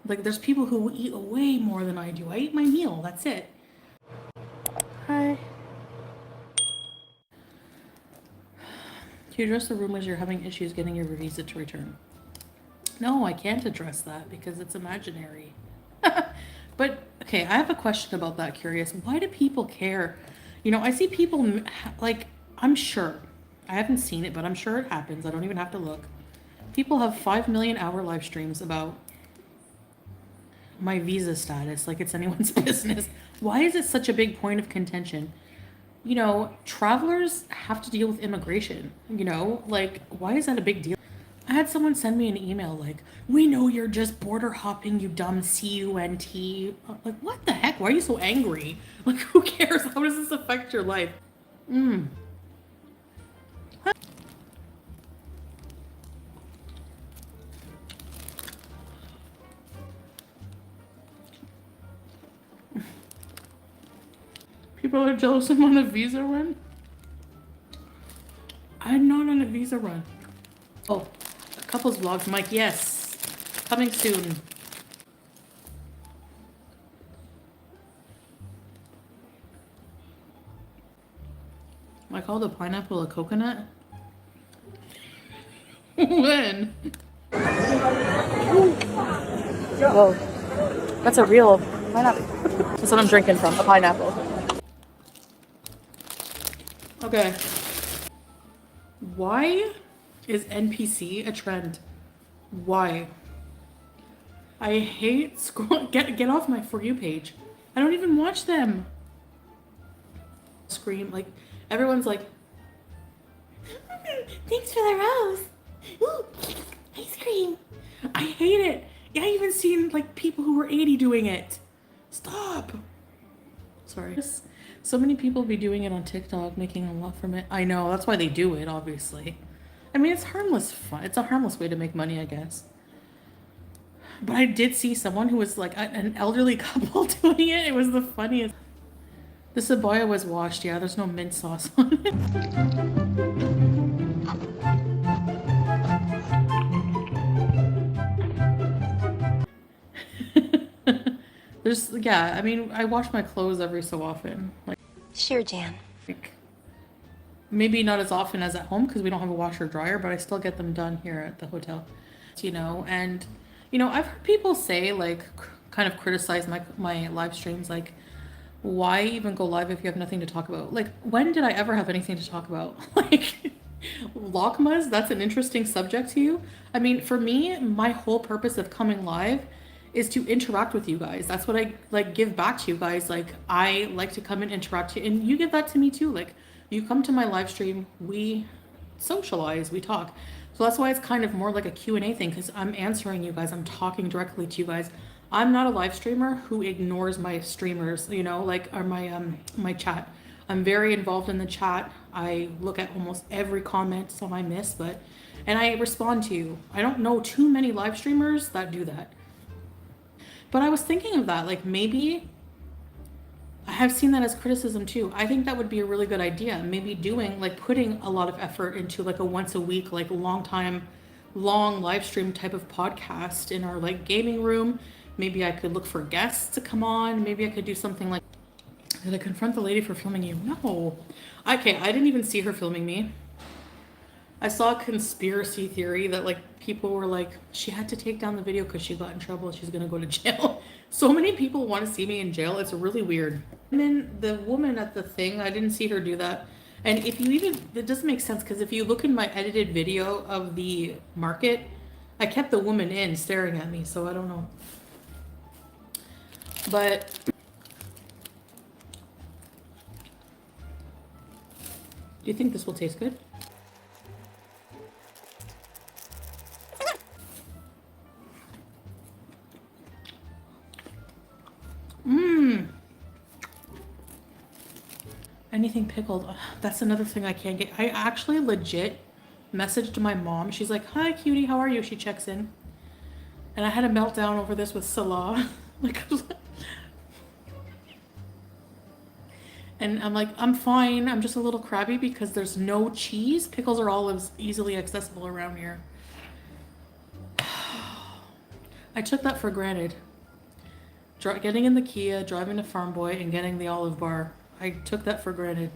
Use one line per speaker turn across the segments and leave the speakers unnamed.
Like there's people who eat way more than I do. I eat my meal, that's it. Hi. Can you address the rumors you're having issues getting your visa to return? No, I can't address that because it's imaginary. But okay, I have a question about that, curious. Why do people care? You know, I see people like, I'm sure, I haven't seen it, but I'm sure it happens. I don't even have to look. People have 5 million hour live streams about my visa status like it's anyone's business. Why is it such a big point of contention? You know, travelers have to deal with immigration, you know? Like, why is that a big deal? I had someone send me an email like, we know you're just border hopping, you dumb cunt. Like, what the heck? Why are you so angry? Like, who cares? How does this affect your life? People are jealous I'm on a visa run? I'm not on a visa run. Oh, a couple's vlogs, Mike, yes. Coming soon. I called a pineapple a coconut? When? Whoa. That's a real pineapple. That's what I'm drinking from, a pineapple. Okay. Why is NPC a trend? Why? I hate scroll. Get off my For You page. I don't even watch them. Scream like everyone's like, thanks for the rose. Ooh, ice cream. I hate it. I even seen like people who were 80 doing it. Stop. Sorry. So many people be doing it on TikTok, making a lot from it. I know, that's why they do it, obviously. I mean, it's harmless fun. It's a harmless way to make money, I guess. But I did see someone who was like an elderly couple doing it. It was the funniest. The sabaya was washed. Yeah, there's no mint sauce on it. Yeah, I mean, I wash my clothes every so often.
Sure, Jan.
Like, maybe not as often as at home because we don't have a washer dryer, but I still get them done here at the hotel. You know, and, you know, I've heard people say, like, kind of criticize my live streams, like, why even go live if you have nothing to talk about? Like, when did I ever have anything to talk about? Like, Lockmas, that's an interesting subject to you. I mean, for me, my whole purpose of coming live is to interact with you guys. That's what I like give back to you guys. Like, I like to come and interact to you, and you give that to me too. Like, you come to my live stream, we socialize, we talk. So that's why it's kind of more like a Q&A thing, because I'm answering you guys, I'm talking directly to you guys. I'm not a live streamer who ignores my streamers, you know, like, or my chat. I'm very involved in the chat. I look at almost every comment, some I miss, and I respond to you. I don't know too many live streamers that do that. But I was thinking of that, like, maybe I have seen that as criticism too. I think that would be a really good idea. Maybe doing, like, putting a lot of effort into like a once a week, like, long live stream type of podcast in our like gaming room. Maybe I could look for guests to come on. Maybe I could do something like, did I confront the lady for filming you? No. Okay, I didn't even see her filming me. I saw a conspiracy theory that like people were like, she had to take down the video because she got in trouble. She's gonna go to jail. So many people want to see me in jail. It's really weird. And then the woman at the thing, I didn't see her do that. And if you even, it doesn't make sense because if you look in my edited video of the market, I kept the woman in staring at me. So I don't know. But do you think this will taste good? Anything pickled. Ugh, that's another thing I can't get. I actually legit messaged my mom. She's like, hi, cutie, how are you? She checks in. And I had a meltdown over this with Salah. Like, and I'm like, I'm fine. I'm just a little crabby because there's no cheese. Pickles are all as easily accessible around here. I took that for granted. Getting in the Kia, driving to Farm Boy, and getting the olive bar. I took that for granted.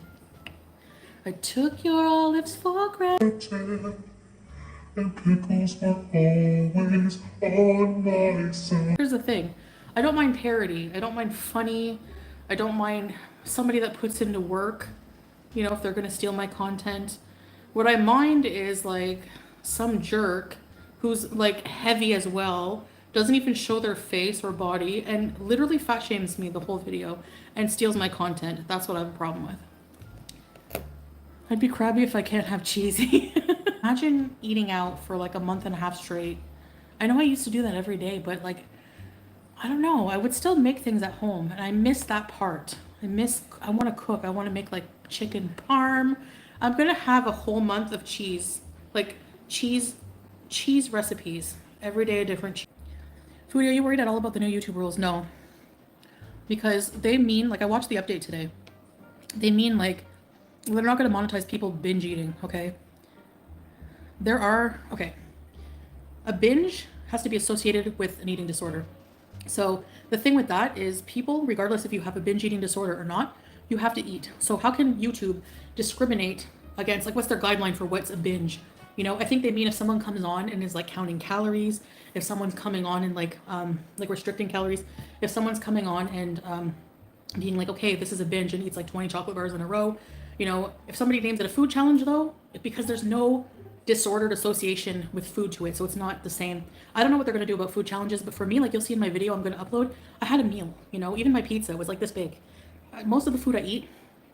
I took your olives for granted. And pickles are always on my side. Here's the thing. I don't mind parody. I don't mind funny. I don't mind somebody that puts into work, you know, if they're going to steal my content. What I mind is like some jerk who's like heavy as well, doesn't even show their face or body, and literally fat shames me the whole video and steals my content. That's what I have a problem with. I'd be crabby if I can't have cheesy. Imagine eating out for like a month and a half straight. I know I used to do that every day, but like, I don't know. I would still make things at home, and I miss that part. I want to cook. I want to make like chicken parm. I'm gonna have a whole month of cheese, like cheese recipes. Every day a different cheese. Foodie, are you worried at all about the new YouTube rules? No. Because they mean, like I watched the update today. They mean like, they're not gonna monetize people binge eating, okay? Okay. A binge has to be associated with an eating disorder. So the thing with that is people, regardless if you have a binge eating disorder or not, you have to eat. So how can YouTube discriminate against, like, what's their guideline for what's a binge? You know, I think they mean if someone comes on and is like counting calories, if someone's coming on and like restricting calories, if someone's coming on and being like, okay, this is a binge and eats like 20 chocolate bars in a row. You know, if somebody names it a food challenge though, because there's no disordered association with food to it, so it's not the same. I don't know what they're going to do about food challenges, but for me, like you'll see in my video I'm going to upload, I had a meal, you know, even my pizza was like this big. Most of the food I eat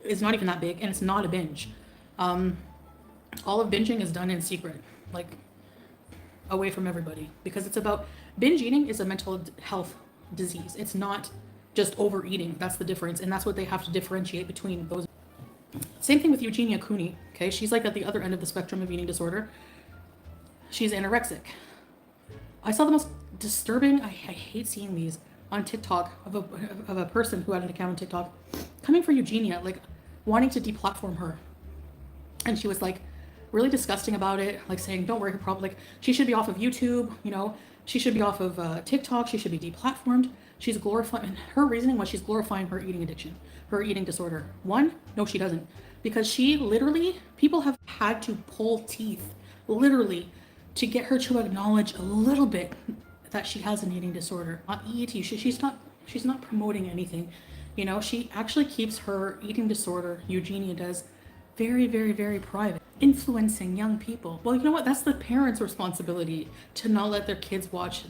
is not even that big, and it's not a binge. All of binging is done in secret, like away from everybody, because it's about, binge eating is a mental health disease. It's not just overeating. That's the difference, and that's what they have to differentiate between those. Same thing with Eugenia Cooney, okay? She's like at the other end of the spectrum of eating disorder. She's anorexic. I saw the most disturbing, I hate seeing these on TikTok of a person who had an account on TikTok coming for Eugenia, like wanting to deplatform her. And she was like really disgusting about it, like saying, don't worry, her problem, like she should be off of YouTube, you know, she should be off of TikTok, she should be deplatformed. She's glorifying, her reasoning was she's glorifying her eating addiction, her eating disorder. One, no, she doesn't. Because she literally, people have had to pull teeth, literally, to get her to acknowledge a little bit that she has an eating disorder. Not EET, she's not promoting anything. You know, she actually keeps her eating disorder, Eugenia does, very, very, very private. Influencing young people. Well, you know what? That's the parents' responsibility to not let their kids watch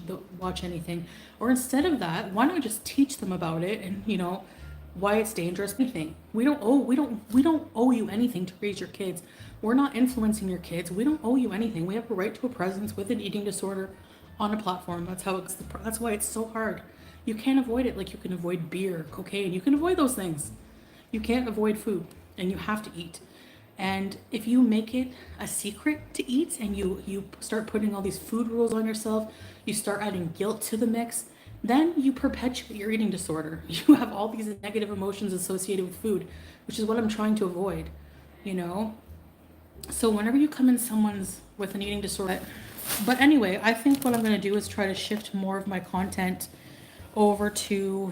anything. Or instead of that, why not just teach them about it and, you know, why it's dangerous. Anything. We don't owe you anything to raise your kids. We're not influencing your kids. We don't owe you anything. We have a right to a presence with an eating disorder on a platform. That's why it's so hard. You can't avoid it like you can avoid beer, cocaine. You can avoid those things. You can't avoid food, and you have to eat. And if you make it a secret to eat and you start putting all these food rules on yourself, you start adding guilt to the mix, then you perpetuate your eating disorder. You have all these negative emotions associated with food, which is what I'm trying to avoid, you know? So whenever you come in someone's with an eating disorder, but anyway, I think what I'm going to do is try to shift more of my content over to,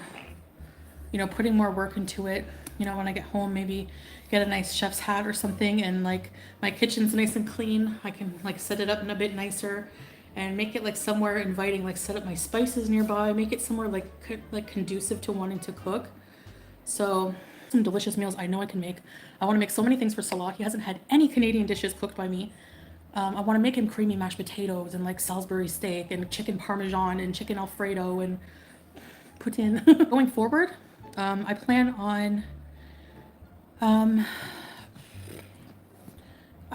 you know, putting more work into it. You know, when I get home, maybe get a nice chef's hat or something, and like my kitchen's nice and clean. I can like set it up in a bit nicer and make it like somewhere inviting, like set up my spices nearby, make it somewhere like conducive to wanting to cook. So some delicious meals I know I can make. I want to make so many things for Salah. He hasn't had any Canadian dishes cooked by me. I want to make him creamy mashed potatoes and like Salisbury steak and chicken parmesan and chicken Alfredo and put in. Going forward, I plan on I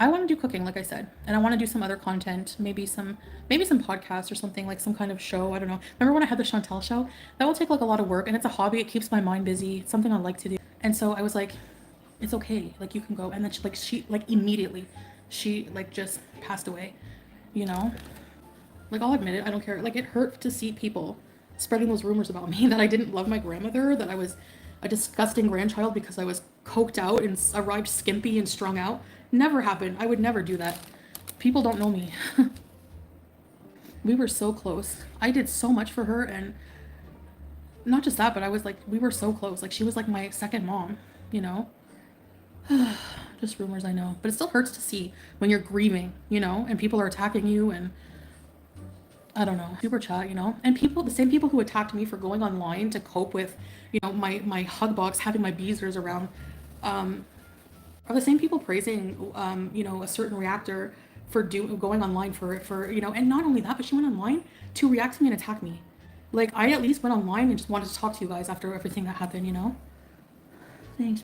want to do cooking, like I said, and I want to do some other content, maybe some podcasts or something, like some kind of show. I don't know. Remember when I had the Chantel show? That will take like a lot of work, and it's a hobby. It keeps my mind busy. It's something I like to do. And so I was like, it's okay. Like you can go. And then she immediately, she like just passed away, you know? Like I'll admit it. I don't care. Like it hurt to see people spreading those rumors about me that I didn't love my grandmother, that I was a disgusting grandchild because I was coked out and arrived skimpy and strung out. Never happened. I would never do that. People don't know me. We were so close. I did so much for her, and not just that, but I was like, we were so close. Like, she was like my second mom, you know? Just rumors, I know. But it still hurts to see when you're grieving, you know, and people are attacking you, and I don't know, super chat, you know? And people, the same people who attacked me for going online to cope with, you know, my hug box, having my beezers around, are the same people praising, you know, a certain reactor for going online for, you know, and not only that, but she went online to react to me and attack me. Like, I at least went online and just wanted to talk to you guys after everything that happened, you know? Thanks.